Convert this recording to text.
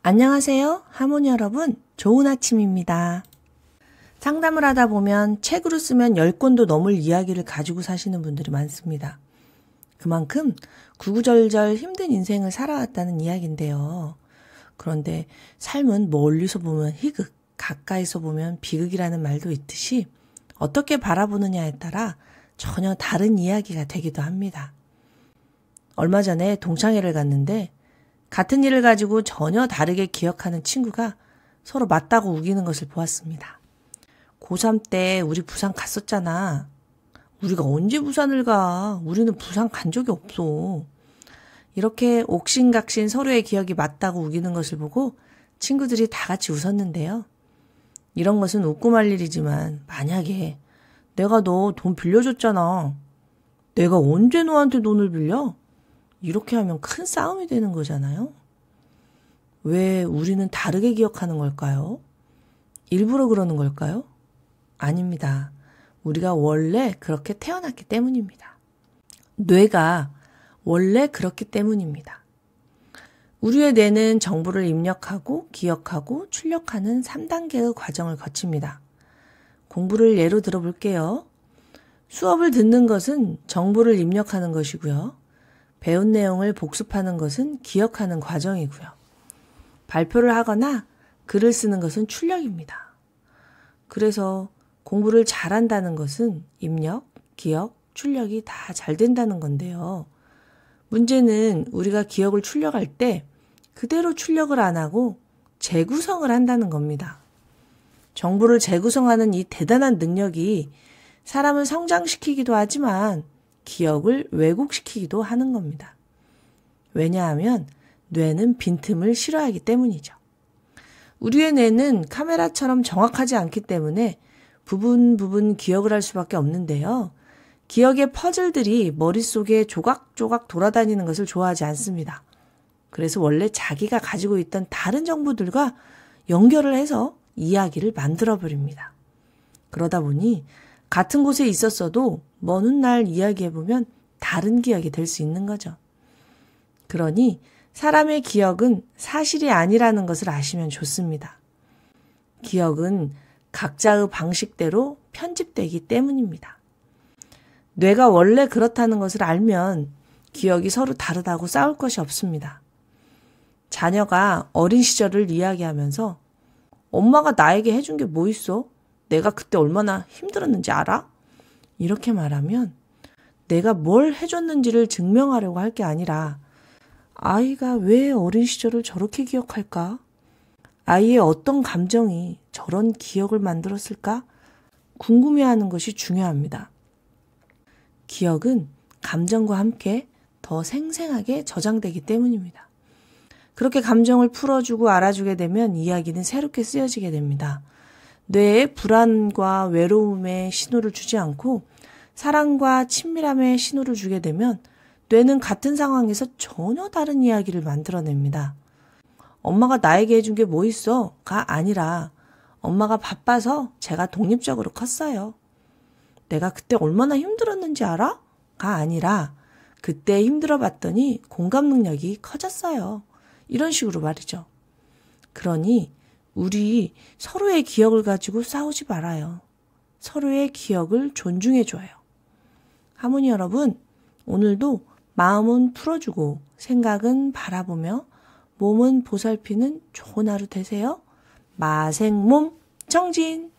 안녕하세요. 하모니 여러분, 좋은 아침입니다. 상담을 하다 보면 책으로 쓰면 10권도 넘을 이야기를 가지고 사시는 분들이 많습니다. 그만큼 구구절절 힘든 인생을 살아왔다는 이야기인데요. 그런데 삶은 멀리서 보면 희극, 가까이서 보면 비극이라는 말도 있듯이 어떻게 바라보느냐에 따라 전혀 다른 이야기가 되기도 합니다. 얼마 전에 동창회를 갔는데 같은 일을 가지고 전혀 다르게 기억하는 친구가 서로 맞다고 우기는 것을 보았습니다. 고3 때 우리 부산 갔었잖아. 우리가 언제 부산을 가? 우리는 부산 간 적이 없어. 이렇게 옥신각신 서로의 기억이 맞다고 우기는 것을 보고 친구들이 다 같이 웃었는데요. 이런 것은 웃고 말 일이지만 만약에 내가 너 돈 빌려줬잖아. 내가 언제 너한테 돈을 빌려? 이렇게 하면 큰 싸움이 되는 거잖아요. 왜 우리는 다르게 기억하는 걸까요? 일부러 그러는 걸까요? 아닙니다. 우리가 원래 그렇게 태어났기 때문입니다. 뇌가 원래 그렇기 때문입니다. 우리의 뇌는 정보를 입력하고 기억하고 출력하는 3단계의 과정을 거칩니다. 공부를 예로 들어볼게요. 수업을 듣는 것은 정보를 입력하는 것이고요. 배운 내용을 복습하는 것은 기억하는 과정이고요. 발표를 하거나 글을 쓰는 것은 출력입니다. 그래서 공부를 잘한다는 것은 입력, 기억, 출력이 다 잘 된다는 건데요. 문제는 우리가 기억을 출력할 때 그대로 출력을 안 하고 재구성을 한다는 겁니다. 정보를 재구성하는 이 대단한 능력이 사람을 성장시키기도 하지만 기억을 왜곡시키기도 하는 겁니다. 왜냐하면 뇌는 빈틈을 싫어하기 때문이죠. 우리의 뇌는 카메라처럼 정확하지 않기 때문에 부분 기억을 할 수밖에 없는데요. 기억의 퍼즐들이 머릿속에 조각조각 돌아다니는 것을 좋아하지 않습니다. 그래서 원래 자기가 가지고 있던 다른 정보들과 연결을 해서 이야기를 만들어버립니다. 그러다 보니 같은 곳에 있었어도 먼 훗날 이야기해보면 다른 기억이 될 수 있는 거죠. 그러니 사람의 기억은 사실이 아니라는 것을 아시면 좋습니다. 기억은 각자의 방식대로 편집되기 때문입니다. 뇌가 원래 그렇다는 것을 알면 기억이 서로 다르다고 싸울 것이 없습니다. 자녀가 어린 시절을 이야기하면서 엄마가 나에게 해준 게 뭐 있어? 내가 그때 얼마나 힘들었는지 알아? 이렇게 말하면 내가 뭘 해줬는지를 증명하려고 할 게 아니라 아이가 왜 어린 시절을 저렇게 기억할까? 아이의 어떤 감정이 저런 기억을 만들었을까? 궁금해하는 것이 중요합니다. 기억은 감정과 함께 더 생생하게 저장되기 때문입니다. 그렇게 감정을 풀어주고 알아주게 되면 이야기는 새롭게 쓰여지게 됩니다. 뇌에 불안과 외로움의 신호를 주지 않고 사랑과 친밀함의 신호를 주게 되면 뇌는 같은 상황에서 전혀 다른 이야기를 만들어냅니다. 엄마가 나에게 해준 게 뭐 있어? 가 아니라 엄마가 바빠서 제가 독립적으로 컸어요. 내가 그때 얼마나 힘들었는지 알아? 가 아니라 그때 힘들어 봤더니 공감 능력이 커졌어요. 이런 식으로 말이죠. 그러니 우리 서로의 기억을 가지고 싸우지 말아요. 서로의 기억을 존중해줘요. 하모니 여러분, 오늘도 마음은 풀어주고 생각은 바라보며 몸은 보살피는 좋은 하루 되세요. 마생몸 정진!